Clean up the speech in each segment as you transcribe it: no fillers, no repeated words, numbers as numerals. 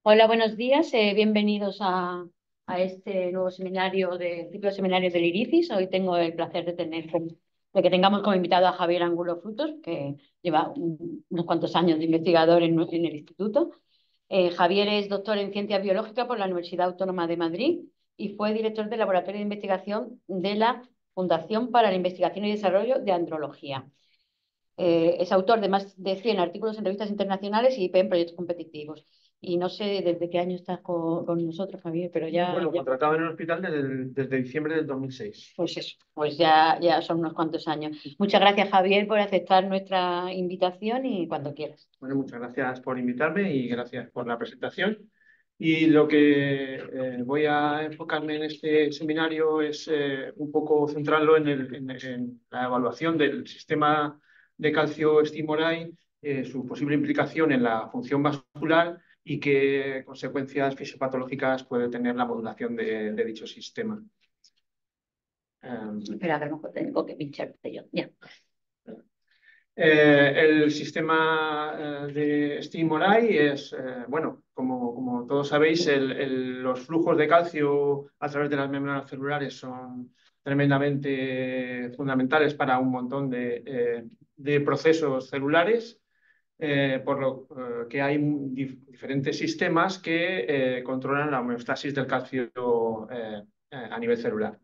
Hola, buenos días. Bienvenidos a este nuevo seminario del ciclo de seminarios del IRICIS. Hoy tengo el placer de que tengamos como invitado a Javier Angulo Frutos, que lleva unos cuantos años de investigador en el instituto. Javier es doctor en Ciencias Biológicas por la Universidad Autónoma de Madrid y fue director del Laboratorio de Investigación de la Fundación para la Investigación y Desarrollo de Andrología. Es autor de más de 100 artículos en revistas internacionales y en proyectos competitivos. Y no sé desde qué año estás con nosotros, Javier, pero Bueno, ya, contratado en el hospital desde diciembre del 2006. pues eso, pues ya son unos cuantos años. Muchas gracias, Javier, por aceptar nuestra invitación y cuando quieras. Bueno, muchas gracias por invitarme y gracias por la presentación. Y lo que voy a enfocarme en este seminario es un poco centrarlo en la evaluación del sistema de calcio Steam-ORAI, su posible implicación en la función vascular y qué consecuencias fisiopatológicas puede tener la modulación de dicho sistema. Espera, que a lo mejor tengo que pincharte yo. Ya. El sistema de Steam-ORAI es, bueno, como todos sabéis, los flujos de calcio a través de las membranas celulares son tremendamente fundamentales para un montón de procesos celulares, por lo que hay diferentes sistemas que controlan la homeostasis del calcio a nivel celular.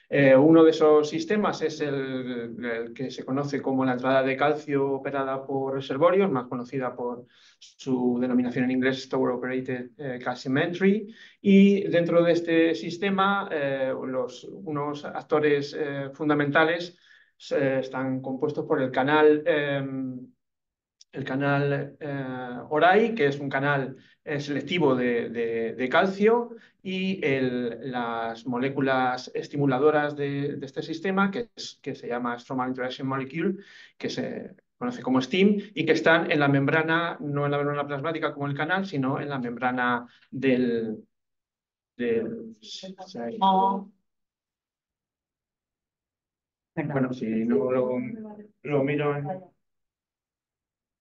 Uno de esos sistemas es el que se conoce como la entrada de calcio operada por reservorios, más conocida por su denominación en inglés Stored Operated Calcium Entry. Y dentro de este sistema, unos actores fundamentales están compuestos por el canal ORAI, que es un canal selectivo de calcio, y las moléculas estimuladoras de este sistema, que se llama Stromal Interaction Molecule, que se conoce como STIM, y que están en la membrana, no en la membrana plasmática como el canal, sino en la membrana del Oh, bueno, perdón. si no lo miro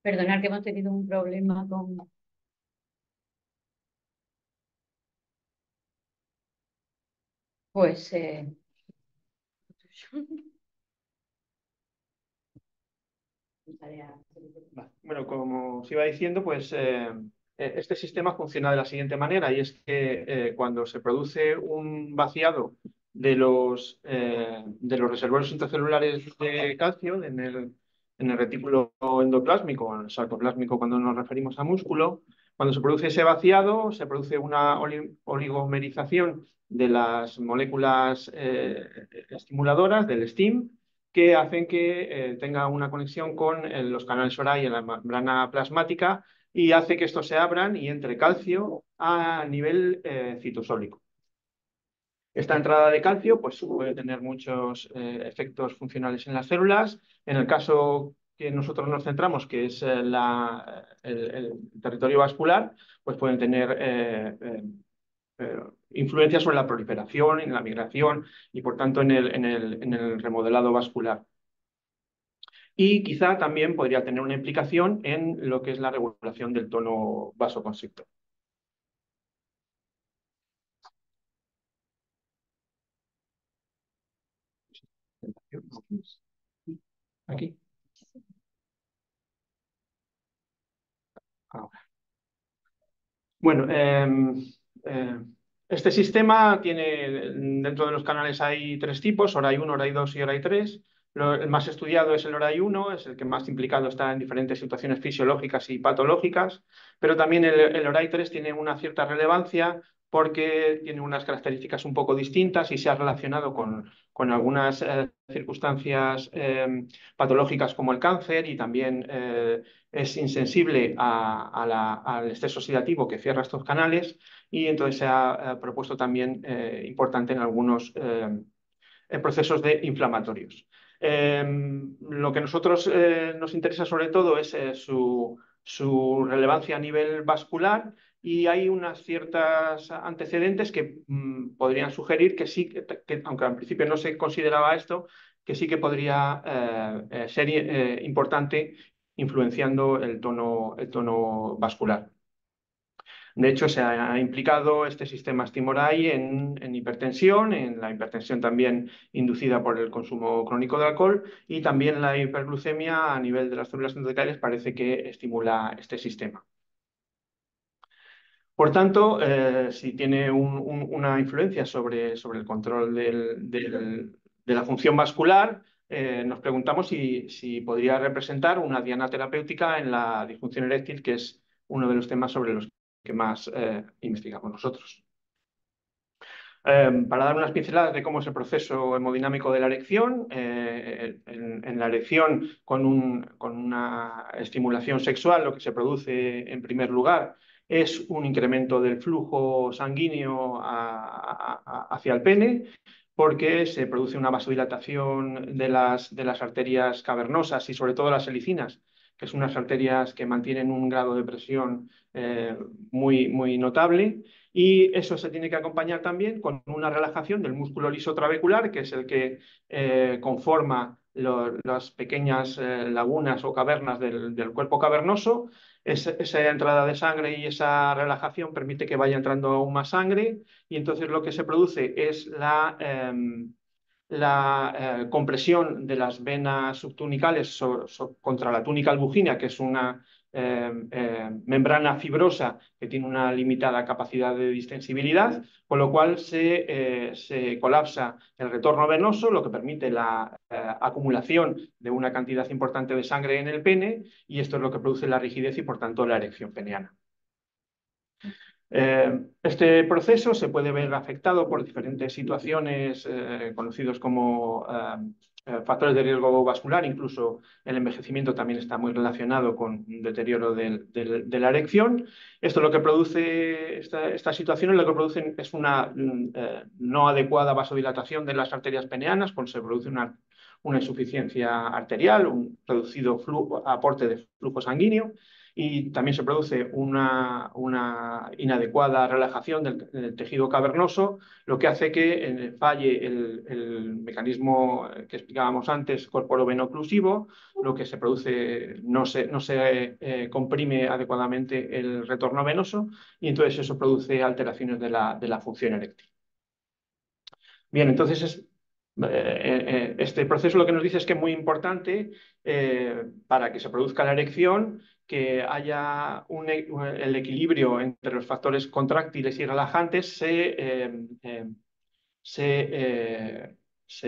Perdonad que hemos tenido un problema con... Pues... Bueno, como os iba diciendo, pues este sistema funciona de la siguiente manera, y es que cuando se produce un vaciado de los reservorios intracelulares de calcio en el retículo endoplásmico, o en el sarcoplásmico cuando nos referimos a músculo, cuando se produce ese vaciado, se produce una oligomerización de las moléculas estimuladoras del STIM, que hacen que tenga una conexión con los canales ORAI en la membrana plasmática, y hace que estos se abran y entre calcio a nivel citosólico. Esta entrada de calcio pues, puede tener muchos efectos funcionales en las células. En el caso que nosotros nos centramos, que es el territorio vascular, pues pueden tener influencia sobre la proliferación, en la migración y, por tanto, en el remodelado vascular. Y quizá también podría tener una implicación en lo que es la regulación del tono vasoconstrictor. Aquí. Ahora. Bueno, eh, este sistema tiene, dentro de los canales hay tres tipos: ORAI 1, ORAI 2 y ORAI 3. El más estudiado es el ORAI 1, es el que más implicado está en diferentes situaciones fisiológicas y patológicas, pero también el ORAI 3 tiene una cierta relevancia porque tiene unas características un poco distintas y se ha relacionado con algunas circunstancias patológicas como el cáncer, y también es insensible al estrés oxidativo que cierra estos canales, y entonces se ha propuesto también importante en algunos procesos inflamatorios. Lo que a nosotros nos interesa sobre todo es su relevancia a nivel vascular, y hay unas ciertas antecedentes que podrían sugerir que sí, aunque al principio no se consideraba esto, que sí que podría ser importante influenciando el tono vascular. De hecho, se ha implicado este sistema Stimorei en hipertensión, en la hipertensión también inducida por el consumo crónico de alcohol, y también la hiperglucemia a nivel de las células endoteliales parece que estimula este sistema. Por tanto, si tiene una influencia sobre el control de la función vascular, nos preguntamos si podría representar una diana terapéutica en la disfunción eréctil, que es uno de los temas sobre los que más investigamos nosotros. Para dar unas pinceladas de cómo es el proceso hemodinámico de la erección, en la erección con una estimulación sexual, lo que se produce en primer lugar es un incremento del flujo sanguíneo hacia el pene, porque se produce una vasodilatación de las arterias cavernosas y sobre todo las helicinas, que son unas arterias que mantienen un grado de presión muy notable. Y eso se tiene que acompañar también con una relajación del músculo liso trabecular, que es el que conforma las pequeñas lagunas o cavernas del cuerpo cavernoso. Esa entrada de sangre y esa relajación permite que vaya entrando aún más sangre, y entonces lo que se produce es la compresión de las venas subtunicales contra la túnica albuginea, que es una membrana fibrosa que tiene una limitada capacidad de distensibilidad, con lo cual se colapsa el retorno venoso, lo que permite la acumulación de una cantidad importante de sangre en el pene, y esto es lo que produce la rigidez y, por tanto, la erección peniana. Este proceso se puede ver afectado por diferentes situaciones conocidos como factores de riesgo vascular. Incluso el envejecimiento también está muy relacionado con un deterioro de la erección. Esto lo que produce, esta situación lo que producen es una no adecuada vasodilatación de las arterias peneanas, cuando se produce una insuficiencia arterial, un reducido aporte de flujo sanguíneo, y también se produce una inadecuada relajación del tejido cavernoso, lo que hace que falle el mecanismo que explicábamos antes, corporo-veno-oclusivo. Lo que se produce no se comprime adecuadamente el retorno venoso, y entonces eso produce alteraciones de la función eréctil. Bien, entonces este proceso lo que nos dice es que es muy importante para que se produzca la erección que haya el equilibrio entre los factores contráctiles y relajantes se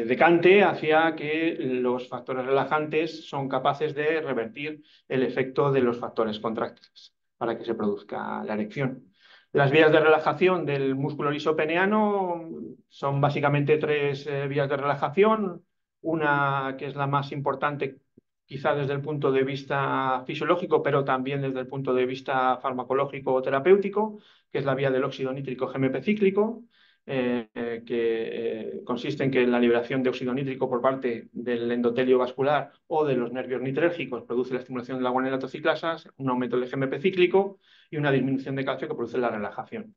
decante hacia que los factores relajantes son capaces de revertir el efecto de los factores contráctiles para que se produzca la erección. Las vías de relajación del músculo liso peneano son básicamente tres vías de relajación. Una que es la más importante, quizá desde el punto de vista fisiológico, pero también desde el punto de vista farmacológico o terapéutico, que es la vía del óxido nítrico GMP cíclico, que consiste en que la liberación de óxido nítrico por parte del endotelio vascular o de los nervios nitrérgicos produce la estimulación de la guanina ciclasas, un aumento del GMP cíclico y una disminución de calcio que produce la relajación.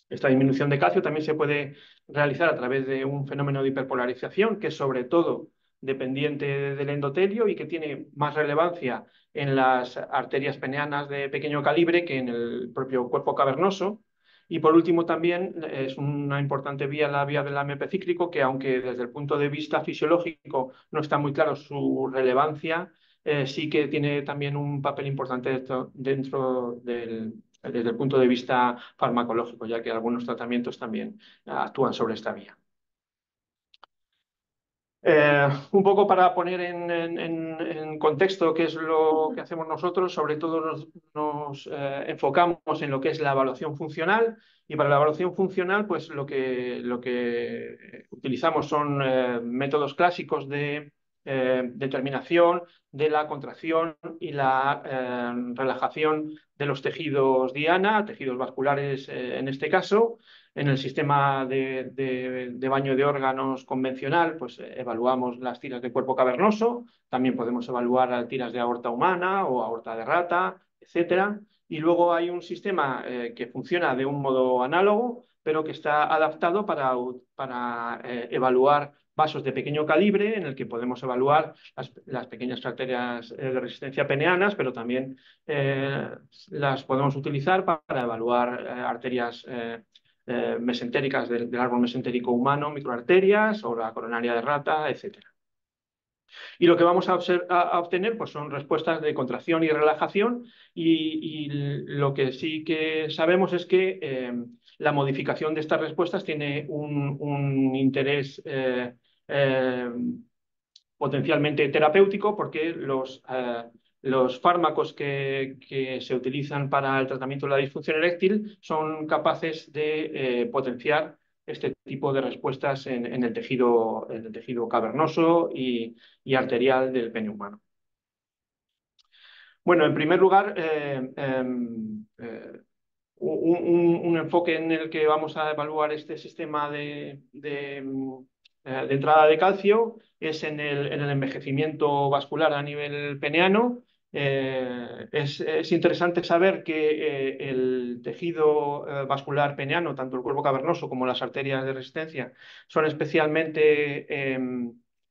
Esta disminución de calcio también se puede realizar a través de un fenómeno de hiperpolarización, que es sobre todo dependiente del endotelio y que tiene más relevancia en las arterias peneanas de pequeño calibre que en el propio cuerpo cavernoso. Y por último también es una importante vía la vía del AMP cíclico, que aunque desde el punto de vista fisiológico no está muy claro su relevancia, sí que tiene también un papel importante dentro desde el punto de vista farmacológico, ya que algunos tratamientos también actúan sobre esta vía. Un poco para poner en contexto qué es lo que hacemos nosotros, sobre todo nos enfocamos en lo que es la evaluación funcional, y para la evaluación funcional pues lo que utilizamos son métodos clásicos de determinación de la contracción y la relajación de los tejidos diana, tejidos vasculares en este caso. En el sistema de baño de órganos convencional, pues evaluamos las tiras de cuerpo cavernoso, también podemos evaluar tiras de aorta humana o aorta de rata, etcétera. Y luego hay un sistema que funciona de un modo análogo, pero que está adaptado para evaluar vasos de pequeño calibre en el que podemos evaluar las pequeñas arterias de resistencia peneanas, pero también las podemos utilizar para evaluar arterias mesentéricas del árbol mesentérico humano, microarterias o la coronaria de rata, etcétera. Y lo que vamos a obtener pues, son respuestas de contracción y relajación y lo que sí que sabemos es que la modificación de estas respuestas tiene un interés eh, potencialmente terapéutico porque los fármacos que se utilizan para el tratamiento de la disfunción eréctil son capaces de potenciar este tipo de respuestas en el tejido cavernoso y arterial del pene humano. Bueno, en primer lugar, un enfoque en el que vamos a evaluar este sistema de entrada de calcio es en el envejecimiento vascular a nivel peneano. Es interesante saber que el tejido vascular peneano, tanto el cuerpo cavernoso como las arterias de resistencia, son especialmente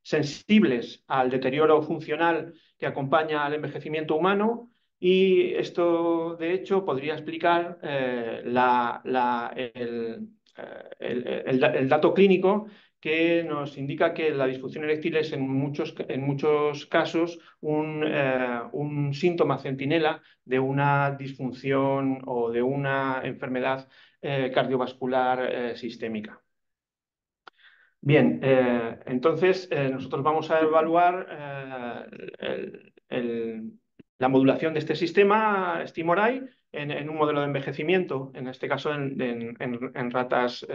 sensibles al deterioro funcional que acompaña al envejecimiento humano. Y esto, de hecho, podría explicar el dato clínico que nos indica que la disfunción eréctil es en muchos casos un síntoma centinela de una disfunción o de una enfermedad cardiovascular sistémica. Bien, entonces nosotros vamos a evaluar la modulación de este sistema Stimoride en un modelo de envejecimiento, en este caso en ratas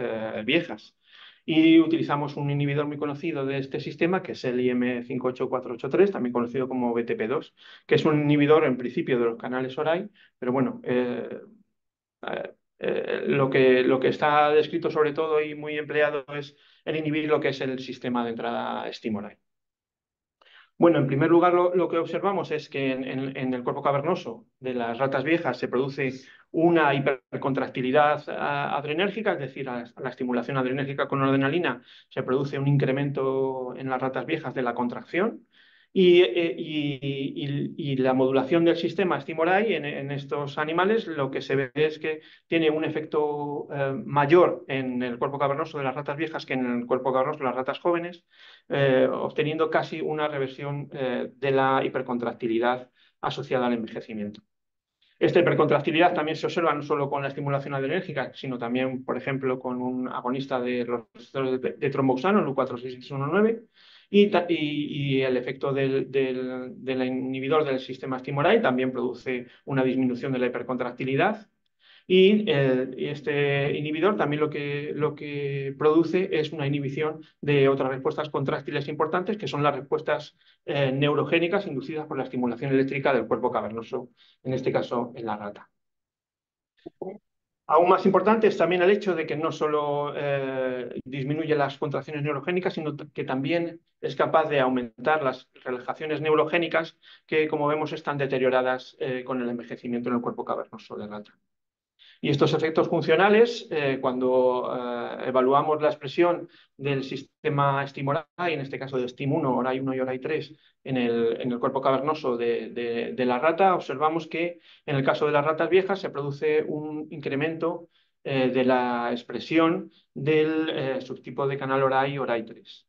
viejas. Y utilizamos un inhibidor muy conocido de este sistema, que es el IM58483, también conocido como BTP2, que es un inhibidor en principio de los canales ORAI, pero bueno, lo que está descrito sobre todo y muy empleado es el inhibir lo que es el sistema de entrada Stimoride. Bueno, en primer lugar, lo que observamos es que en el cuerpo cavernoso de las ratas viejas se produce una hipercontractilidad adrenérgica, es decir, a la estimulación adrenérgica con noradrenalina se produce un incremento en las ratas viejas de la contracción y la modulación del sistema Stimoride en estos animales lo que se ve es que tiene un efecto mayor en el cuerpo cavernoso de las ratas viejas que en el cuerpo cavernoso de las ratas jóvenes, obteniendo casi una reversión de la hipercontractilidad asociada al envejecimiento. Esta hipercontractilidad también se observa no solo con la estimulación adrenérgica, sino también, por ejemplo, con un agonista de los receptores de tromboxano, el U46619, y el efecto del inhibidor del sistema Stimoride también produce una disminución de la hipercontractilidad. Y este inhibidor también lo que produce es una inhibición de otras respuestas contráctiles importantes, que son las respuestas neurogénicas inducidas por la estimulación eléctrica del cuerpo cavernoso, en este caso en la rata. Aún más importante es también el hecho de que no solo disminuye las contracciones neurogénicas, sino que también es capaz de aumentar las relajaciones neurogénicas que, como vemos, están deterioradas con el envejecimiento en el cuerpo cavernoso de la rata. Y estos efectos funcionales, cuando evaluamos la expresión del sistema STIM-ORAI, en este caso de STIM1, ORAI1 y ORAI3, en el cuerpo cavernoso de la rata, observamos que en el caso de las ratas viejas se produce un incremento de la expresión del subtipo de canal ORAI, ORAI3.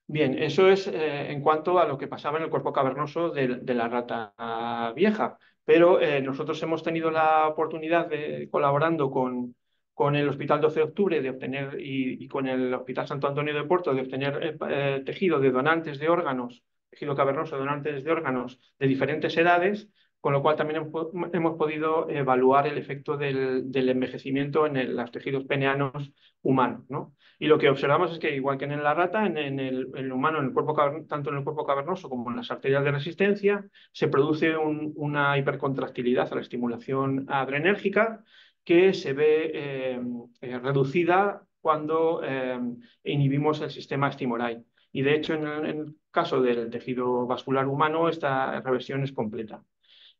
Bien, eso es en cuanto a lo que pasaba en el cuerpo cavernoso de la rata vieja, pero nosotros hemos tenido la oportunidad de, colaborando con el Hospital 12 de Octubre de obtener, y con el Hospital Santo Antonio de Porto de obtener tejido de donantes de órganos, tejido cavernoso de donantes de órganos de diferentes edades, con lo cual también hemos podido evaluar el efecto del envejecimiento en los tejidos peneanos humanos, ¿no? Y lo que observamos es que, igual que en la rata, en el humano, tanto en el cuerpo cavernoso como en las arterias de resistencia, se produce una hipercontractilidad a la estimulación adrenérgica que se ve reducida cuando inhibimos el sistema Stimoride. Y de hecho, en el caso del tejido vascular humano, esta reversión es completa.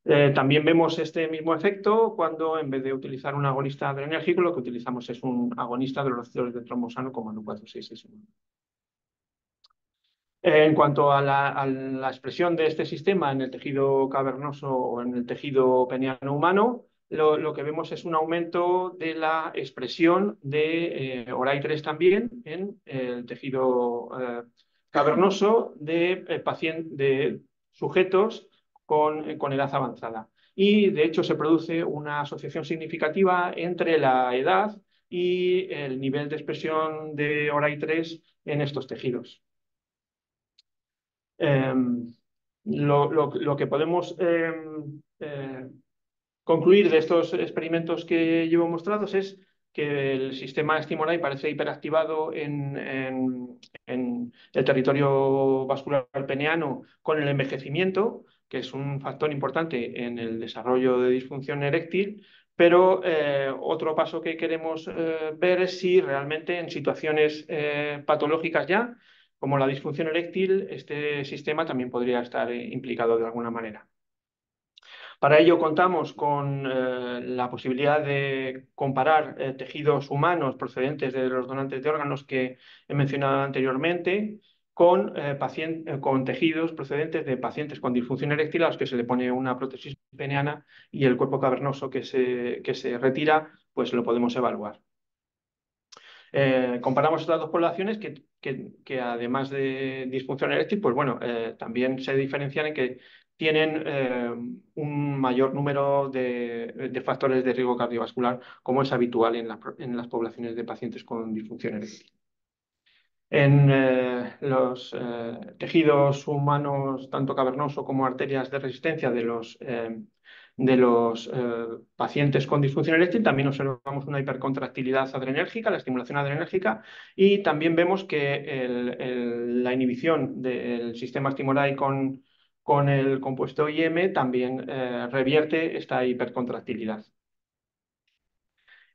También vemos este mismo efecto cuando en vez de utilizar un agonista adrenérgico, lo que utilizamos es un agonista de los receptores de trombosano como NU466. En cuanto a la expresión de este sistema en el tejido cavernoso o en el tejido peniano humano, lo que vemos es un aumento de la expresión de ORAI3 también en el tejido cavernoso de sujetos con edad avanzada. Y de hecho se produce una asociación significativa entre la edad y el nivel de expresión de ORAI3 en estos tejidos. Lo que podemos concluir de estos experimentos que llevo mostrados es que el sistema Stimoride parece hiperactivado en el territorio vascular peneano con el envejecimiento, que es un factor importante en el desarrollo de disfunción eréctil, pero otro paso que queremos ver es si realmente en situaciones patológicas ya, como la disfunción eréctil, este sistema también podría estar implicado de alguna manera. Para ello contamos con la posibilidad de comparar tejidos humanos procedentes de los donantes de órganos que he mencionado anteriormente con tejidos procedentes de pacientes con disfunción eréctil a los que se le pone una prótesis peneana y el cuerpo cavernoso que se retira, pues lo podemos evaluar. Comparamos estas dos poblaciones que además de disfunción eréctil, pues bueno, también se diferencian en que tienen un mayor número de factores de riesgo cardiovascular, como es habitual en las poblaciones de pacientes con disfunción eréctil. En los tejidos humanos, tanto cavernoso como arterias de resistencia de los pacientes con disfunción eréctil, también observamos una hipercontractilidad adrenérgica, la estimulación adrenérgica, y también vemos que la inhibición del sistema Stimoride con el compuesto IM también revierte esta hipercontractilidad.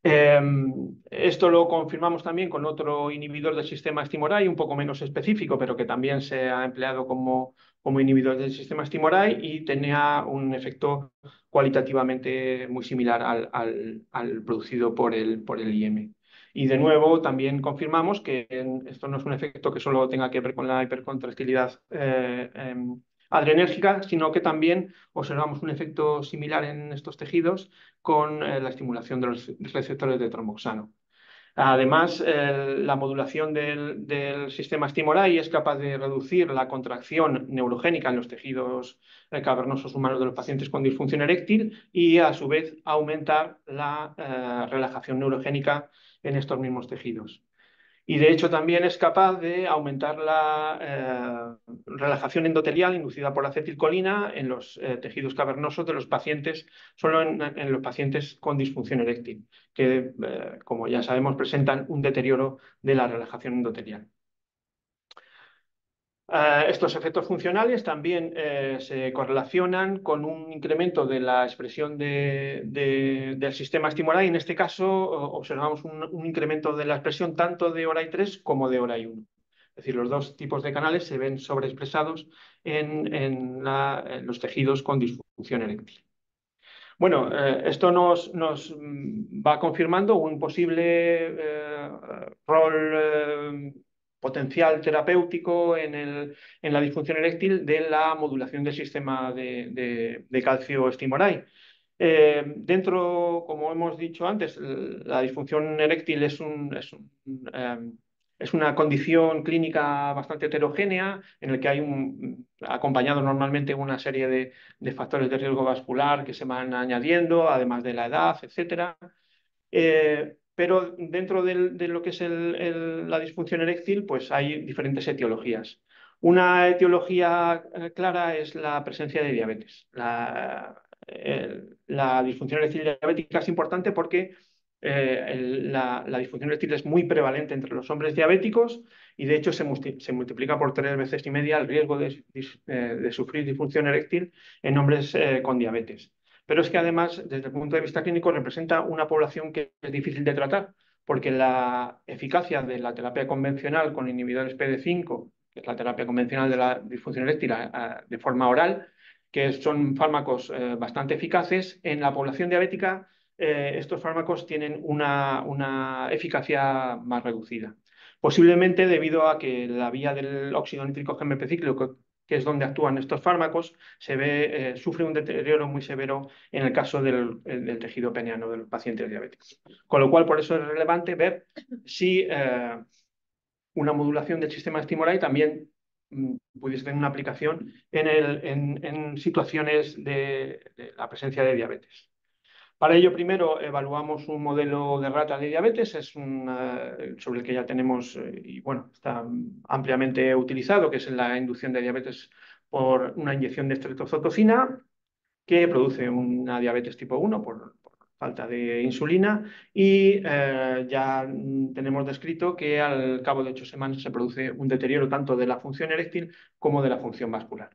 Esto lo confirmamos también con otro inhibidor del sistema Stimoride, un poco menos específico, pero que también se ha empleado como inhibidor del sistema Stimoride y tenía un efecto cualitativamente muy similar al producido por el IM. Y de nuevo también confirmamos que esto no es un efecto que solo tenga que ver con la hipercontractilidad adrenérgica, sino que también observamos un efecto similar en estos tejidos con la estimulación de los receptores de tromboxano. Además, la modulación del sistema Stimoride es capaz de reducir la contracción neurogénica en los tejidos cavernosos humanos de los pacientes con disfunción eréctil y, a su vez, aumentar la relajación neurogénica en estos mismos tejidos. Y de hecho también es capaz de aumentar la relajación endotelial inducida por acetilcolina en los tejidos cavernosos de los pacientes, solo en los pacientes con disfunción eréctil, que como ya sabemos presentan un deterioro de la relajación endotelial. Estos efectos funcionales también se correlacionan con un incremento de la expresión del sistema Stimoride. En este caso, observamos un incremento de la expresión tanto de ORAI3 como de ORAI1. Es decir, los dos tipos de canales se ven sobreexpresados en los tejidos con disfunción eréctil. Bueno, esto nos va confirmando un posible rol potencial terapéutico en la disfunción eréctil de la modulación del sistema de calcio Stimoride. Como hemos dicho antes, la disfunción eréctil es una condición clínica bastante heterogénea en la que hay acompañado normalmente una serie de factores de riesgo vascular que se van añadiendo, además de la edad, etcétera. Pero dentro de lo que es la disfunción eréctil, pues hay diferentes etiologías. Una etiología clara es la presencia de diabetes. La disfunción eréctil diabética es importante porque la disfunción eréctil es muy prevalente entre los hombres diabéticos y de hecho se multiplica por 3,5 veces el riesgo de sufrir disfunción eréctil en hombres con diabetes. Pero es que además, desde el punto de vista clínico, representa una población que es difícil de tratar, porque la eficacia de la terapia convencional con inhibidores PD5, que es la terapia convencional de la disfunción eréctil de forma oral, que son fármacos bastante eficaces. En la población diabética, estos fármacos tienen una eficacia más reducida. Posiblemente debido a que la vía del óxido nítrico gemepecíclico, que es donde actúan estos fármacos, sufre un deterioro muy severo en el caso del tejido peneano de los pacientes diabéticos. Con lo cual, por eso es relevante ver si una modulación del sistema Stimoride también pudiese tener una aplicación en situaciones de la presencia de diabetes. Para ello, primero evaluamos un modelo de rata de diabetes, sobre el que ya tenemos, y bueno, está ampliamente utilizado, que es la inducción de diabetes por una inyección de estreptozotocina, que produce una diabetes tipo 1 por falta de insulina, y ya tenemos descrito que al cabo de 8 semanas se produce un deterioro tanto de la función eréctil como de la función vascular.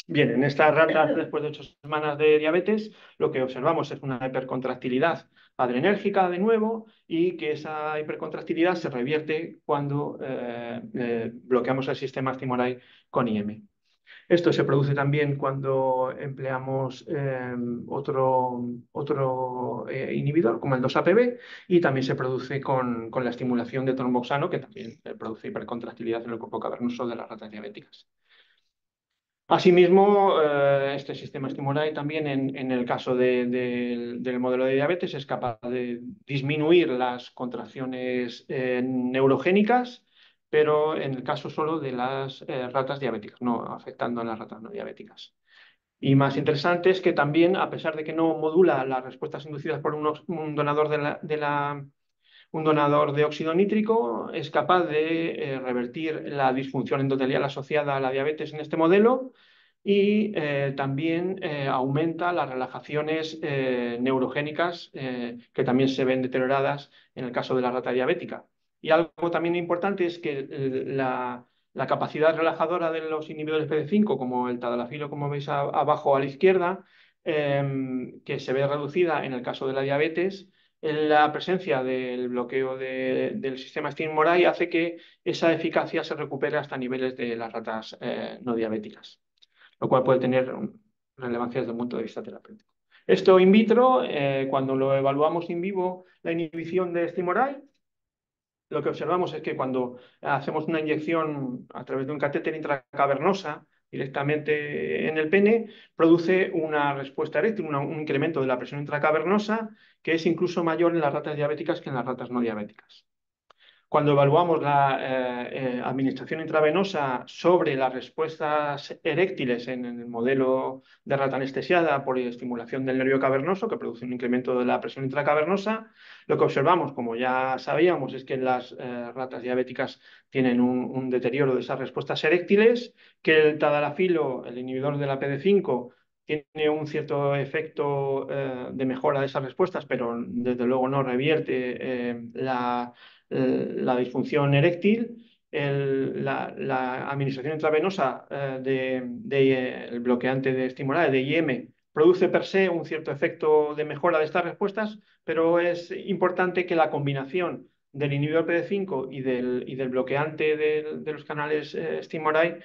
Bien, en estas ratas, después de 8 semanas de diabetes, lo que observamos es una hipercontractilidad adrenérgica de nuevo, y que esa hipercontractilidad se revierte cuando bloqueamos el sistema Stimoride con IM. Esto se produce también cuando empleamos otro inhibidor, como el 2-APB, y también se produce con la estimulación de tromboxano, que también produce hipercontractilidad en el cuerpo cavernoso de las ratas diabéticas. Asimismo, este sistema Stimoride también en el caso del modelo de diabetes es capaz de disminuir las contracciones neurogénicas, pero en el caso solo de las ratas diabéticas, no afectando a las ratas no diabéticas. Y más interesante es que también, a pesar de que no modula las respuestas inducidas por un donador un donador de óxido nítrico, es capaz de revertir la disfunción endotelial asociada a la diabetes en este modelo, y también aumenta las relajaciones neurogénicas, que también se ven deterioradas en el caso de la rata diabética. Y algo también importante es que la capacidad relajadora de los inhibidores PD5, como el tadalafilo, como veis abajo a la izquierda, que se ve reducida en el caso de la diabetes, la presencia del bloqueo del sistema Stimoride hace que esa eficacia se recupere hasta niveles de las ratas no diabéticas, lo cual puede tener relevancia desde el punto de vista terapéutico. Esto in vitro, cuando lo evaluamos in vivo, la inhibición de Stimoride, lo que observamos es que cuando hacemos una inyección a través de un catéter intracavernosa directamente en el pene, produce una respuesta eréctil, un incremento de la presión intracavernosa, que es incluso mayor en las ratas diabéticas que en las ratas no diabéticas. Cuando evaluamos la administración intravenosa sobre las respuestas eréctiles en el modelo de rata anestesiada por estimulación del nervio cavernoso, que produce un incremento de la presión intracavernosa, lo que observamos, como ya sabíamos, es que las ratas diabéticas tienen un deterioro de esas respuestas eréctiles, que el tadalafilo, el inhibidor de la PD5, tiene un cierto efecto de mejora de esas respuestas, pero desde luego no revierte la disfunción eréctil. La administración intravenosa del bloqueante de estimulante de IM produce per se un cierto efecto de mejora de estas respuestas, pero es importante que la combinación del inhibidor PD5 y del bloqueante de los canales Stimoride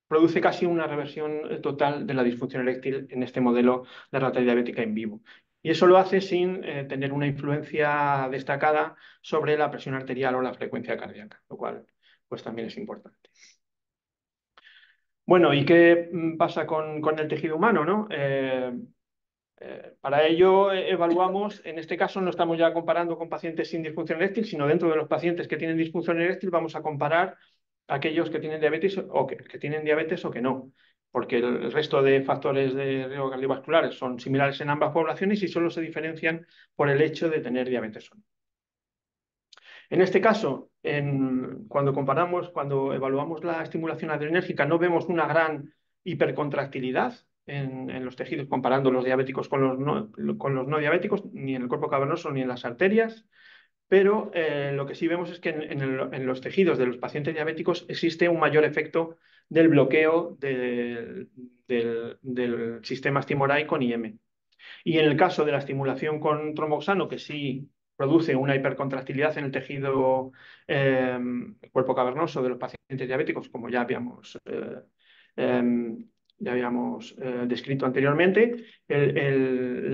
produce casi una reversión total de la disfunción eréctil en este modelo de rata diabética in vivo. Y eso lo hace sin tener una influencia destacada sobre la presión arterial o la frecuencia cardíaca, lo cual pues también es importante. Bueno, ¿y qué pasa con el tejido humano, no? Para ello evaluamos, en este caso no estamos ya comparando con pacientes sin disfunción eréctil, sino dentro de los pacientes que tienen disfunción eréctil vamos a comparar aquellos que tienen diabetes o que tienen diabetes o que no, porque el resto de factores de riesgo cardiovasculares son similares en ambas poblaciones y solo se diferencian por el hecho de tener diabetes o no. En este caso, cuando evaluamos la estimulación adrenérgica, no vemos una gran hipercontractilidad en los tejidos, comparando los diabéticos con los no diabéticos, ni en el cuerpo cavernoso ni en las arterias, pero lo que sí vemos es que en los tejidos de los pacientes diabéticos existe un mayor efecto del bloqueo del sistema Stimoride con IM. Y en el caso de la estimulación con tromboxano, que sí produce una hipercontractilidad en el tejido cuerpo cavernoso de los pacientes diabéticos, como ya habíamos ya habíamos descrito anteriormente, el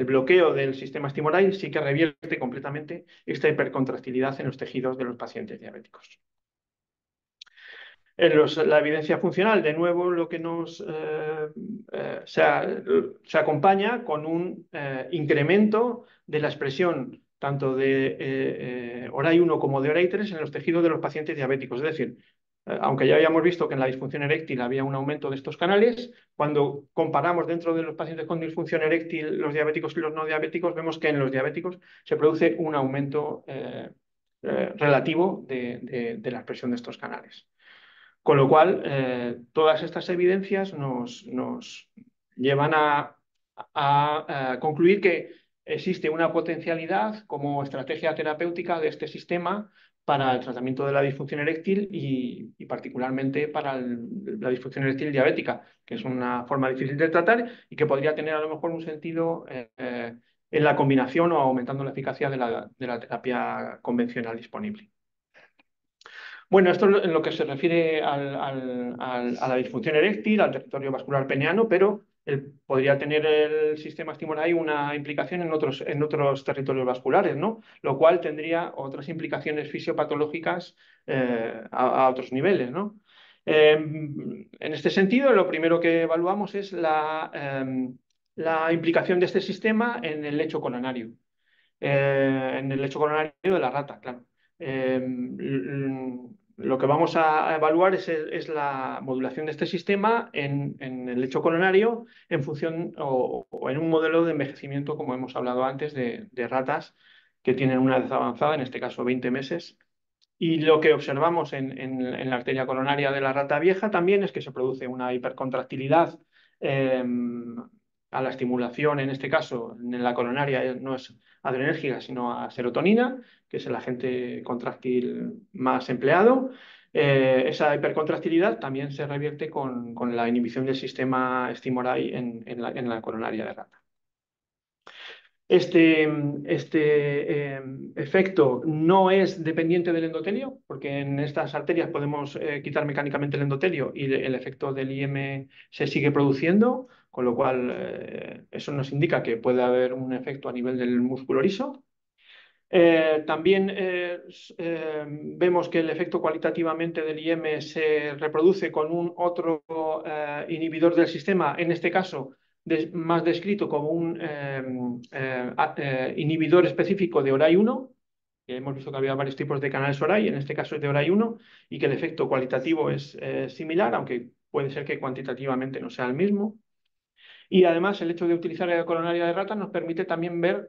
bloqueo del sistema Stimoride sí que revierte completamente esta hipercontractilidad en los tejidos de los pacientes diabéticos. La evidencia funcional, de nuevo, lo que se acompaña con un incremento de la expresión tanto de ORAI1 como de ORAI3 en los tejidos de los pacientes diabéticos. Es decir, aunque ya habíamos visto que en la disfunción eréctil había un aumento de estos canales, cuando comparamos dentro de los pacientes con disfunción eréctil los diabéticos y los no diabéticos, vemos que en los diabéticos se produce un aumento relativo de la expresión de estos canales. Con lo cual, todas estas evidencias nos llevan a concluir que existe una potencialidad como estrategia terapéutica de este sistema para el tratamiento de la disfunción eréctil y particularmente para la disfunción eréctil diabética, que es una forma difícil de tratar y que podría tener a lo mejor un sentido en la combinación o aumentando la eficacia de la terapia convencional disponible. Bueno, esto en lo que se refiere a la disfunción eréctil, al territorio vascular peneano, pero podría tener el sistema Stimoride una implicación en otros territorios vasculares, ¿no? Lo cual tendría otras implicaciones fisiopatológicas a otros niveles, ¿no? En este sentido, lo primero que evaluamos es la implicación de este sistema en el lecho coronario. En el lecho coronario de la rata, claro. Lo que vamos a evaluar es la modulación de este sistema en el lecho coronario en función o en un modelo de envejecimiento, como hemos hablado antes, de ratas que tienen una edad avanzada, en este caso 20 meses. Y lo que observamos en la arteria coronaria de la rata vieja también es que se produce una hipercontractilidad a la estimulación, en este caso, en la coronaria no es adrenérgica, sino a serotonina, que es el agente contráctil más empleado. Esa hipercontractilidad también se revierte con la inhibición del sistema Stimoride en la coronaria de rata. Este efecto no es dependiente del endotelio, porque en estas arterias podemos quitar mecánicamente el endotelio y el efecto del IM se sigue produciendo, con lo cual eso nos indica que puede haber un efecto a nivel del músculo liso. También vemos que el efecto cualitativamente del IM se reproduce con un otro inhibidor del sistema, en este caso más descrito como un inhibidor específico de ORAI1, que hemos visto que había varios tipos de canales ORAI, en este caso es de ORAI1, y que el efecto cualitativo es similar, aunque puede ser que cuantitativamente no sea el mismo. Y además el hecho de utilizar la coronaria de rata nos permite también ver,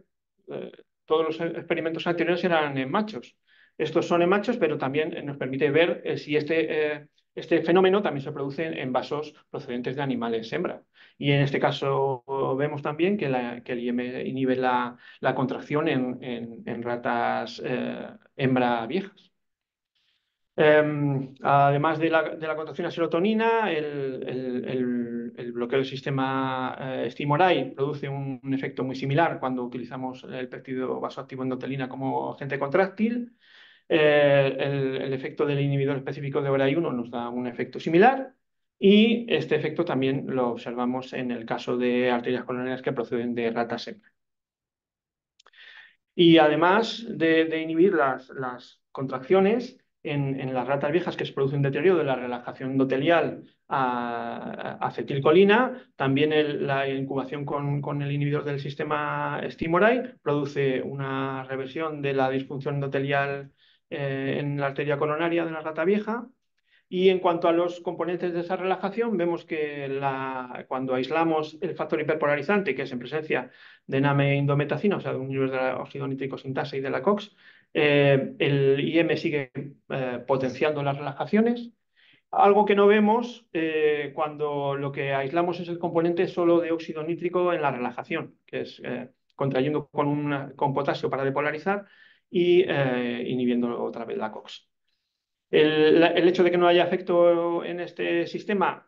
todos los experimentos anteriores eran en machos. Estos son en machos, pero también nos permite ver si este fenómeno también se produce en vasos procedentes de animales hembra. Y en este caso vemos también que el IM inhibe la contracción en ratas hembra viejas. Además de la contracción a serotonina, el bloqueo del sistema Stimoride produce un efecto muy similar cuando utilizamos el péptido vasoactivo endotelina como agente contráctil. El efecto del inhibidor específico de ORAI1 nos da un efecto similar y este efecto también lo observamos en el caso de arterias coronarias que proceden de ratas hembra. Y además de inhibir las contracciones en las ratas viejas que se produce un deterioro de la relajación endotelial a acetilcolina, también la incubación con el inhibidor del sistema Stimoride produce una reversión de la disfunción endotelial en la arteria coronaria de la rata vieja. Y en cuanto a los componentes de esa relajación, vemos que cuando aislamos el factor hiperpolarizante, que es en presencia de NAME-indometacina, o sea, de un nivel de la óxido nítrico sintasa y de la COX, el IM sigue potenciando las relajaciones. Algo que no vemos cuando lo que aislamos es el componente solo de óxido nítrico en la relajación, que es contrayendo con potasio para depolarizar y inhibiendo otra vez la COX. El hecho de que no haya efecto en este sistema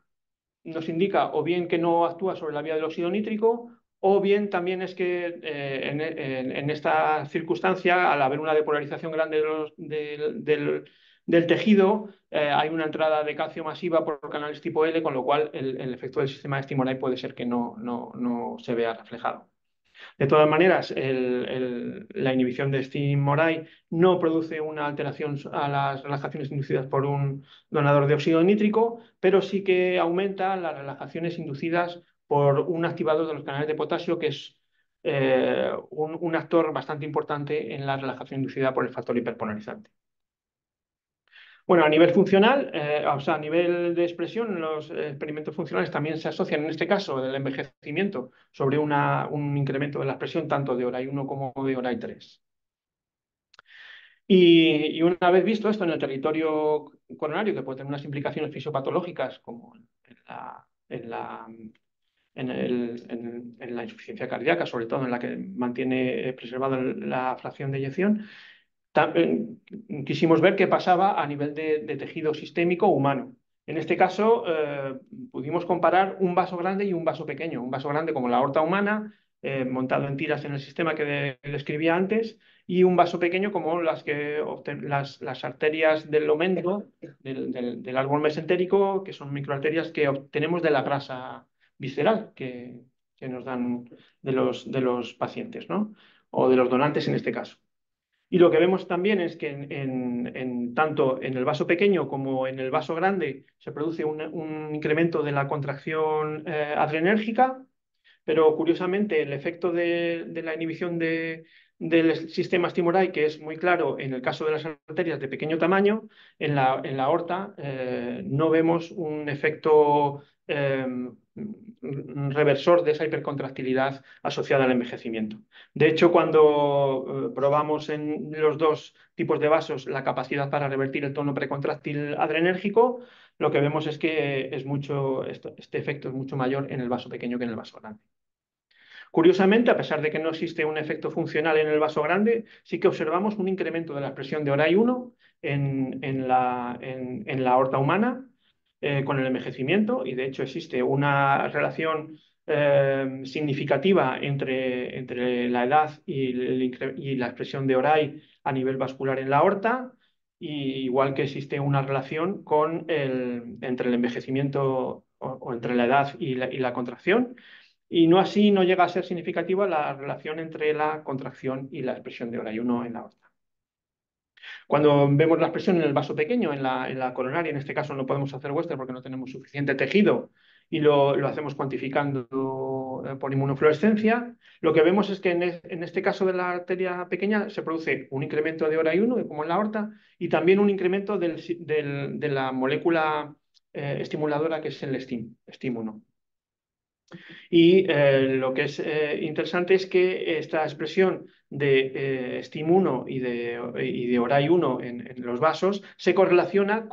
nos indica o bien que no actúa sobre la vía del óxido nítrico o bien también es que en esta circunstancia, al haber una depolarización grande del tejido, hay una entrada de calcio masiva por canales tipo L, con lo cual el efecto del sistema de Stimoride puede ser que no se vea reflejado. De todas maneras, la inhibición de Stimoride no produce una alteración a las relajaciones inducidas por un donador de óxido nítrico, pero sí que aumenta las relajaciones inducidas por un activador de los canales de potasio, que es un actor bastante importante en la relajación inducida por el factor hiperpolarizante. Bueno, a nivel funcional, o sea, a nivel de expresión, los experimentos funcionales también se asocian, en este caso, del envejecimiento sobre un incremento de la expresión tanto de ORAI 1 como de ORAI 3. Y una vez visto esto en el territorio coronario, que puede tener unas implicaciones fisiopatológicas como en la insuficiencia cardíaca, sobre todo en la que mantiene preservada la fracción de eyección, quisimos ver qué pasaba a nivel de tejido sistémico humano. En este caso, pudimos comparar un vaso grande y un vaso pequeño. Un vaso grande como la aorta humana, montado en tiras en el sistema que describía antes, y un vaso pequeño como las arterias del loméntero, del árbol mesentérico, que son microarterias que obtenemos de la grasa visceral que nos dan de los pacientes, ¿no? O de los donantes en este caso. Y lo que vemos también es que tanto en el vaso pequeño como en el vaso grande se produce un incremento de la contracción adrenérgica, pero curiosamente el efecto de la inhibición del sistema Stimoride, que es muy claro en el caso de las arterias de pequeño tamaño, en la aorta no vemos un efecto reversor de esa hipercontractilidad asociada al envejecimiento. De hecho, cuando probamos en los dos tipos de vasos la capacidad para revertir el tono precontráctil adrenérgico, lo que vemos es que este efecto es mucho mayor en el vaso pequeño que en el vaso grande. Curiosamente, a pesar de que no existe un efecto funcional en el vaso grande, sí que observamos un incremento de la expresión de ORAI 1 en la aorta humana con el envejecimiento, y de hecho existe una relación significativa entre la edad y la expresión de ORAI a nivel vascular en la aorta, y igual que existe una relación entre el envejecimiento o entre la edad y la contracción. Y no así no llega a ser significativa la relación entre la contracción y la expresión de ORAI 1 en la aorta. Cuando vemos la expresión en el vaso pequeño, en la coronaria, en este caso no podemos hacer Western porque no tenemos suficiente tejido y lo hacemos cuantificando por inmunofluorescencia, lo que vemos es que en este caso de la arteria pequeña se produce un incremento de ORAI 1, como en la aorta, y también un incremento de la molécula estimuladora que es el STIM 1. Y lo que es interesante es que esta expresión de STIM1 y de ORAI1 en los vasos se correlaciona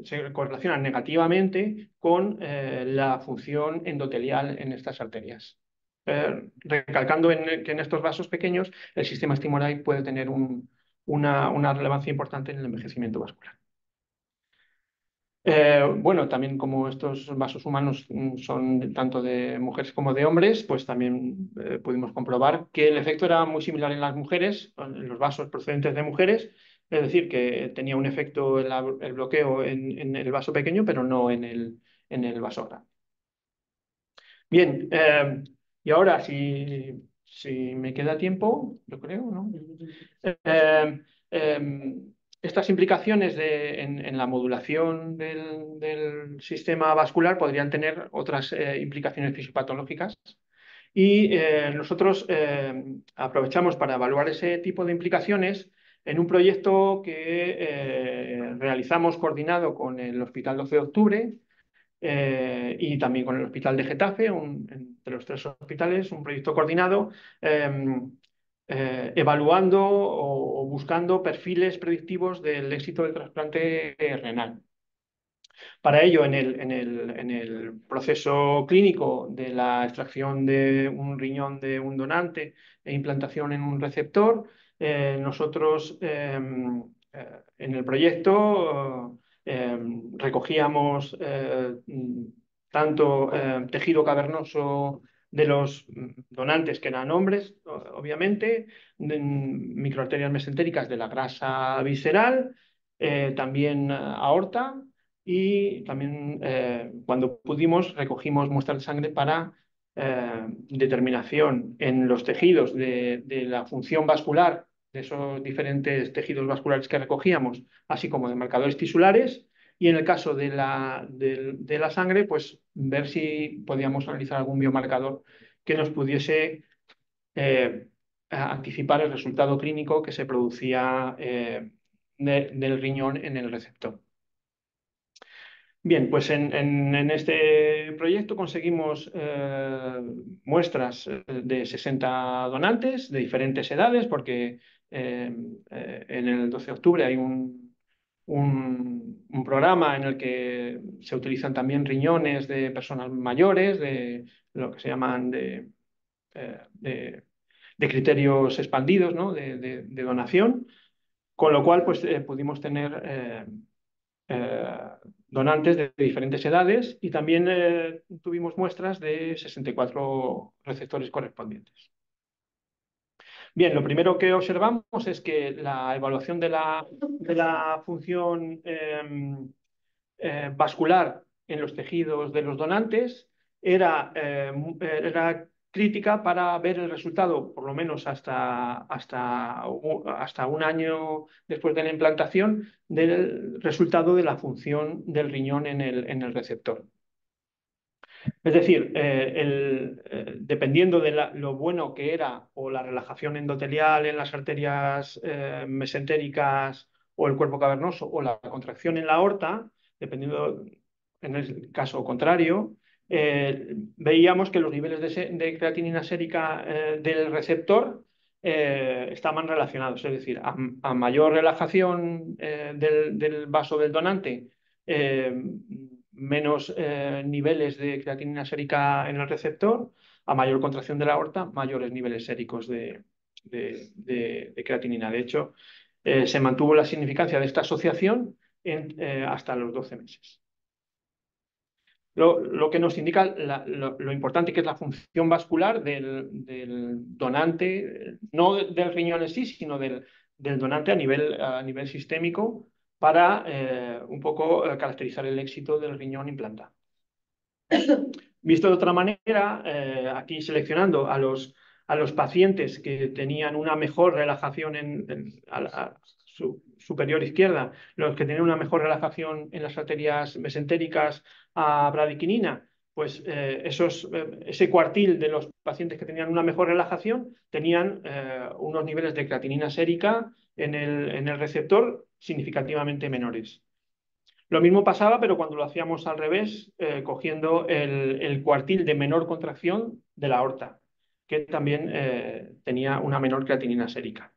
se correlaciona negativamente con la función endotelial en estas arterias. Recalcando que en estos vasos pequeños el sistema Stimoride puede tener una relevancia importante en el envejecimiento vascular. Bueno, también como estos vasos humanos son tanto de mujeres como de hombres, pues también pudimos comprobar que el efecto era muy similar en las mujeres, en los vasos procedentes de mujeres, es decir, que tenía un efecto el bloqueo en el vaso pequeño, pero no en el vaso grande. Bien, y ahora si me queda tiempo, yo creo, ¿no? Eh, Estas implicaciones en la modulación del sistema vascular podrían tener otras implicaciones fisiopatológicas y nosotros aprovechamos para evaluar ese tipo de implicaciones en un proyecto que realizamos coordinado con el Hospital 12 de Octubre y también con el Hospital de Getafe, entre los tres hospitales, un proyecto coordinado evaluando o buscando perfiles predictivos del éxito del trasplante renal. Para ello, en el proceso clínico de la extracción de un riñón de un donante e implantación en un receptor, nosotros en el proyecto recogíamos tanto tejido cavernoso de los donantes, que eran hombres, obviamente, microarterias mesentéricas de la grasa visceral, también aorta, y también cuando pudimos recogimos muestras de sangre para determinación en los tejidos de la función vascular de esos diferentes tejidos vasculares que recogíamos, así como de marcadores tisulares. Y en el caso de la sangre, pues ver si podíamos analizar algún biomarcador que nos pudiese anticipar el resultado clínico que se producía del riñón en el receptor. Bien, pues en este proyecto conseguimos muestras de 60 donantes de diferentes edades, porque en el 12 de octubre hay un programa en el que se utilizan también riñones de personas mayores, de lo que se llaman eh, de- de criterios expandidos, ¿no? de donación, con lo cual pues, pudimos tener eh, donantes de diferentes edades y también tuvimos muestras de 64 receptores correspondientes. Bien, lo primero que observamos es que la evaluación de la función vascular en los tejidos de los donantes era crítica para ver el resultado, por lo menos hasta un año después de la implantación, del resultado de la función del riñón en el receptor. Es decir, dependiendo de lo bueno que era o la relajación endotelial en las arterias mesentéricas o el cuerpo cavernoso o la contracción en la aorta, dependiendo en el caso contrario, veíamos que los niveles de creatinina sérica del receptor estaban relacionados. Es decir, a mayor relajación del vaso del donante, eh, menos niveles de creatinina sérica en el receptor, a mayor contracción de la aorta, mayores niveles séricos de creatinina. De hecho, se mantuvo la significancia de esta asociación hasta los 12 meses. Lo que nos indica lo importante que es la función vascular del donante, no del riñón en sí, sino del donante a nivel sistémico, para un poco caracterizar el éxito del riñón implantado. Visto de otra manera, aquí seleccionando a los pacientes que tenían una mejor relajación a su superior izquierda, los que tenían una mejor relajación en las arterias mesentéricas a bradiquinina, pues ese cuartil de los pacientes que tenían una mejor relajación tenían unos niveles de creatinina sérica en el receptor significativamente menores. Lo mismo pasaba, pero cuando lo hacíamos al revés, cogiendo el cuartil de menor contracción de la aorta, que también tenía una menor creatinina sérica.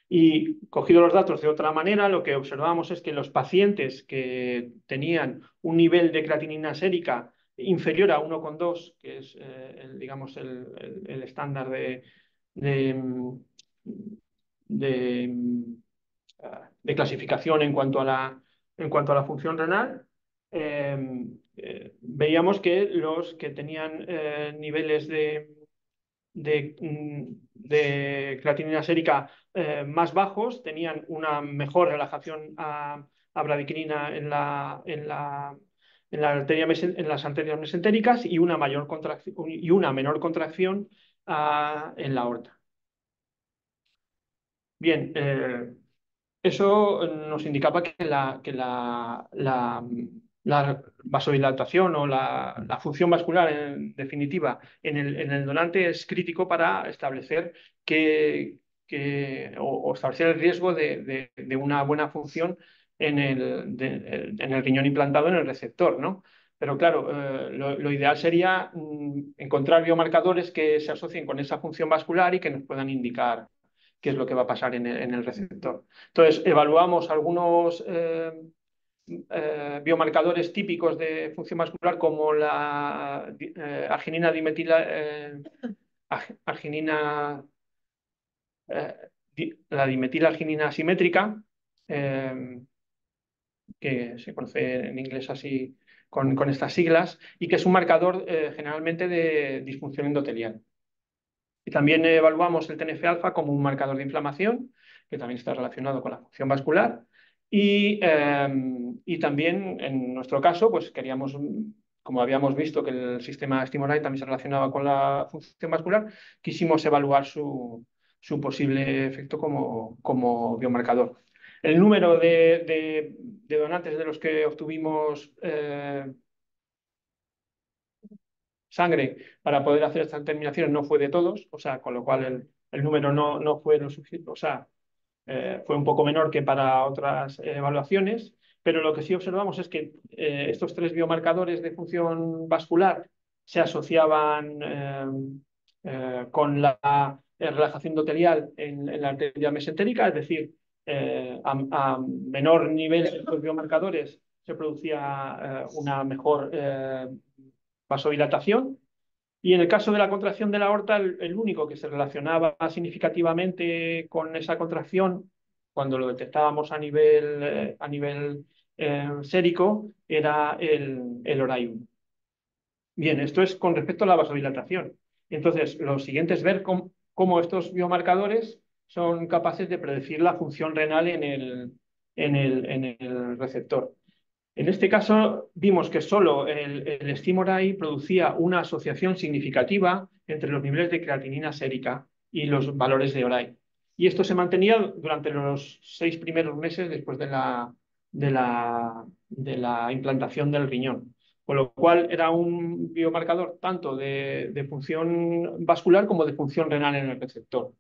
Y cogido los datos de otra manera, lo que observamos es que los pacientes que tenían un nivel de creatinina sérica inferior a 1,2, que es, digamos, el estándar de, de, de clasificación en cuanto a la función renal, veíamos que los que tenían niveles de creatinina sérica más bajos tenían una mejor relajación a bradiquinina en las arterias mesentéricas y una menor contracción en la aorta. Bien, eso nos indicaba que la vasodilatación o la función vascular, en definitiva, en el donante es crítico para establecer o establecer el riesgo de una buena función en el riñón implantado en el receptor, ¿no? Pero claro, lo ideal sería encontrar biomarcadores que se asocien con esa función vascular y que nos puedan indicar qué es lo que va a pasar en el receptor. Entonces, evaluamos algunos biomarcadores típicos de función vascular como la arginina la dimetilarginina asimétrica, que se conoce en inglés así con estas siglas, y que es un marcador generalmente de disfunción endotelial. Y también evaluamos el TNF-alfa como un marcador de inflamación, que también está relacionado con la función vascular. Y también, en nuestro caso, pues queríamos, como habíamos visto que el sistema Stimorite también se relacionaba con la función vascular, quisimos evaluar su posible efecto como biomarcador. El número de donantes de los que obtuvimos sangre para poder hacer estas determinaciones no fue de todos, o sea, con lo cual el número no fue lo suficiente, o sea, fue un poco menor que para otras evaluaciones, pero lo que sí observamos es que estos tres biomarcadores de función vascular se asociaban con la relajación endotelial en la arteria mesentérica, es decir, a menor nivel de estos biomarcadores se producía una mejor vasodilatación. Y en el caso de la contracción de la aorta, el único que se relacionaba significativamente con esa contracción, cuando lo detectábamos a nivel sérico, era el ORAI-1. Bien, esto es con respecto a la vasodilatación. Entonces, lo siguiente es ver cómo estos biomarcadores son capaces de predecir la función renal en el receptor. En este caso, vimos que solo el Stimoride producía una asociación significativa entre los niveles de creatinina sérica y los valores de ORAI. Y esto se mantenía durante los 6 primeros meses después de la implantación del riñón. Con lo cual era un biomarcador tanto de función vascular como de función renal en el receptor,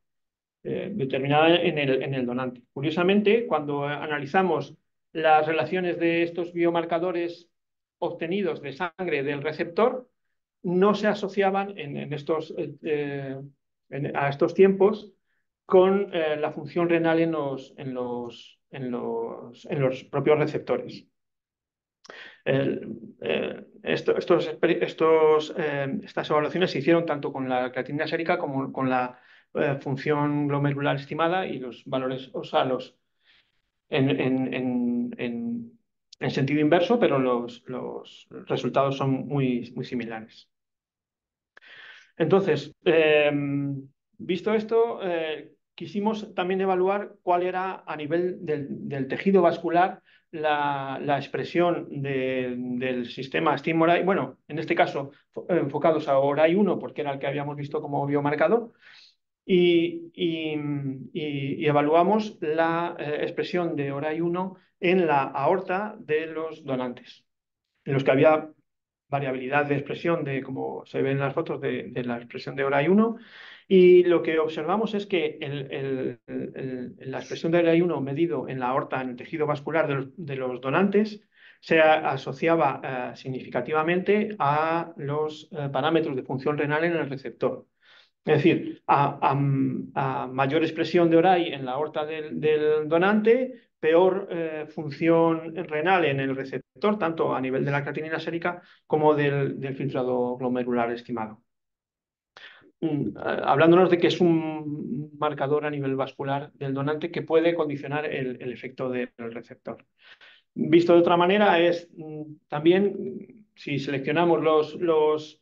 determinada en el donante. Curiosamente, cuando analizamos las relaciones de estos biomarcadores obtenidos de sangre del receptor, no se asociaban a estos tiempos con la función renal en los propios receptores. Estas evaluaciones se hicieron tanto con la creatinina sérica como con la función glomerular estimada y los valores, o sea, en sentido inverso, pero los resultados son muy, muy similares. Entonces, visto esto, quisimos también evaluar cuál era a nivel del tejido vascular la expresión del sistema Stimoride, bueno, en este caso enfocados a ORAI-1 porque era el que habíamos visto como biomarcador, y evaluamos la expresión de ORAI-1 en la aorta de los donantes, en los que había variabilidad de expresión, como se ve en las fotos, de la expresión de ORAI-1. Y lo que observamos es que la expresión de ORAI-1 medido en la aorta, en el tejido vascular de los donantes, se asociaba significativamente a los parámetros de función renal en el receptor. Es decir, a mayor expresión de ORAI en la aorta del donante, peor función renal en el receptor, tanto a nivel de la creatinina sérica como del filtrado glomerular estimado. Hablándonos de que es un marcador a nivel vascular del donante que puede condicionar el efecto del receptor. Visto de otra manera, es también, si seleccionamos los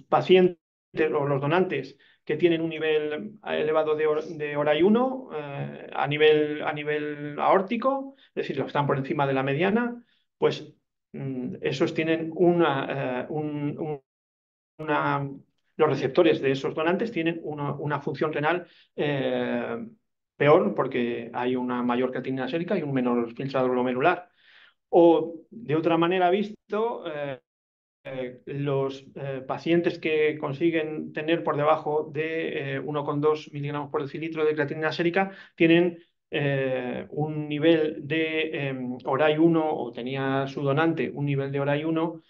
pacientes o los donantes que tienen un nivel elevado de ORAI-1 a nivel aórtico, es decir, los que están por encima de la mediana, pues esos tienen los receptores de esos donantes tienen una función renal peor porque hay una mayor creatinina sérica y un menor filtrado glomerular. O, de otra manera visto, los pacientes que consiguen tener por debajo de 1,2 miligramos por decilitro de creatinina sérica tienen un nivel de ORAI-1, o tenía su donante un nivel de ORAI-1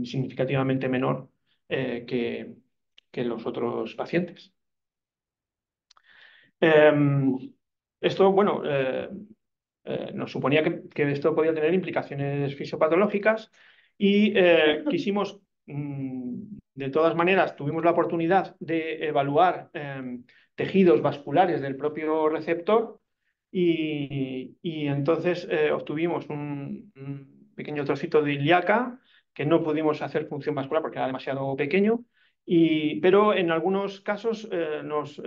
significativamente menor que los otros pacientes. Esto, bueno, nos suponía que esto podía tener implicaciones fisiopatológicas y quisimos, de todas maneras, tuvimos la oportunidad de evaluar tejidos vasculares del propio receptor y entonces obtuvimos pequeño trocito de ilíaca que no pudimos hacer punción vascular porque era demasiado pequeño, pero en algunos casos nos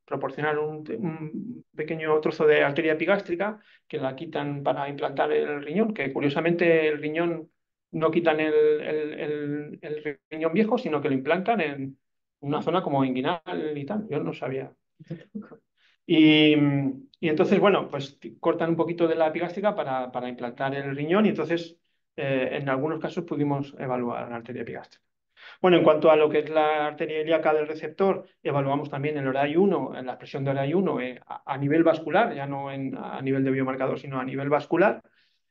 proporcionaron un pequeño trozo de arteria epigástrica que la quitan para implantar el riñón, que curiosamente el riñón no quitan el riñón viejo, sino que lo implantan en una zona como inguinal y tal. Yo no sabía. Y, y entonces, bueno, pues cortan un poquito de la epigástrica para implantar el riñón y entonces en algunos casos pudimos evaluar la arteria epigástrica. Bueno, en cuanto a lo que es la arteria ilíaca del receptor, evaluamos también el ORAI-1, la expresión de ORAI-1 a nivel vascular, ya no a nivel de biomarcador, sino a nivel vascular.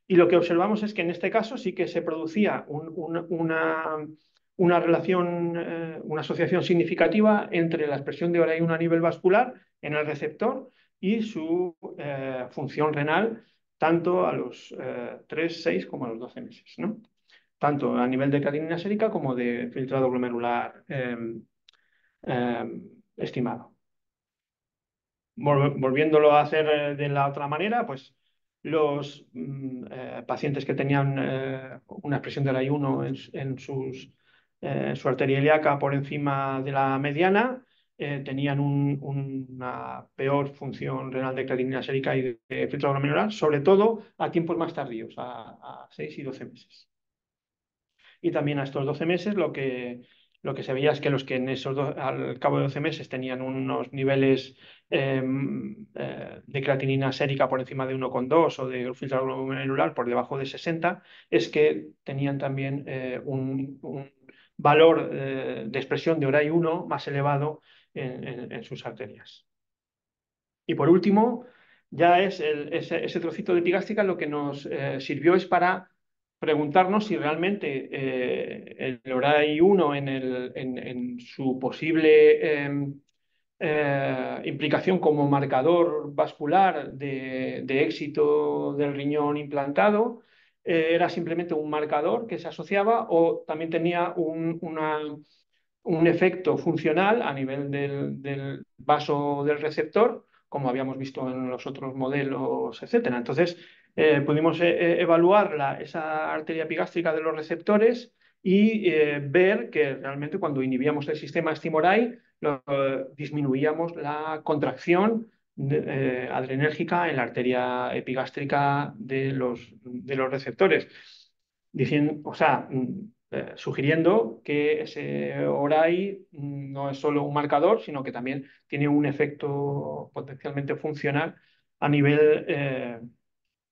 Y lo que observamos es que en este caso sí que se producía una relación, una asociación significativa entre la expresión de ORAI-1 a nivel vascular en el receptor y su función renal, tanto a los 3, 6 como a los 12 meses, ¿no? Tanto a nivel de creatinina sérica como de filtrado glomerular estimado. Volviéndolo a hacer de la otra manera, pues los pacientes que tenían una expresión del I1 en su arteria ilíaca por encima de la mediana tenían una peor función renal de creatinina sérica y de filtrado glomerular, sobre todo a tiempos más tardíos, a 6 y 12 meses. Y también a estos 12 meses lo que se veía es que los que al cabo de 12 meses tenían unos niveles de creatinina sérica por encima de 1,2 o de filtrado glomerular por debajo de 60, es que tenían también un valor de expresión de ORAI-1 más elevado en sus arterias. Y por último, ya es ese trocito de epigástrica lo que nos sirvió es para preguntarnos si realmente el ORAI-1 en su posible implicación como marcador vascular de éxito del riñón implantado era simplemente un marcador que se asociaba o también tenía un efecto funcional a nivel del vaso del receptor, como habíamos visto en los otros modelos, etcétera. Entonces, pudimos evaluar esa arteria epigástrica de los receptores y ver que realmente cuando inhibíamos el sistema Stimorai, disminuíamos la contracción adrenérgica en la arteria epigástrica de los receptores. Diciendo, o sea, sugiriendo que ese ORAI no es solo un marcador, sino que también tiene un efecto potencialmente funcional a nivel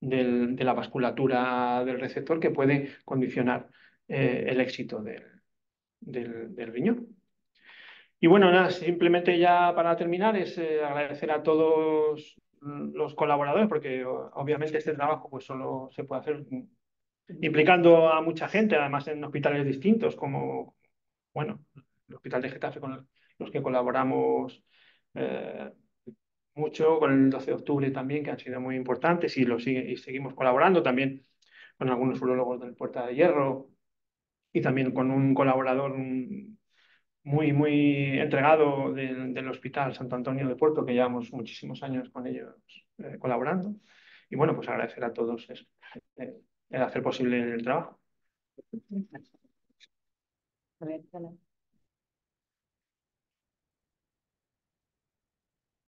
de la vasculatura del receptor que puede condicionar el éxito del riñón. Y bueno, nada, simplemente ya para terminar es agradecer a todos los colaboradores, porque obviamente este trabajo pues solo se puede hacer implicando a mucha gente, además en hospitales distintos, como, bueno, el Hospital de Getafe con los que colaboramos eh, mucho, con el 12 de octubre también, que han sido muy importantes y seguimos colaborando también con algunos urólogos del Puerta de Hierro y también con un colaborador muy, muy entregado del Hospital Santo Antonio de Puerto, que llevamos muchísimos años con ellos colaborando. Y bueno, pues agradecer a todos eso, el hacer posible el trabajo. A ver,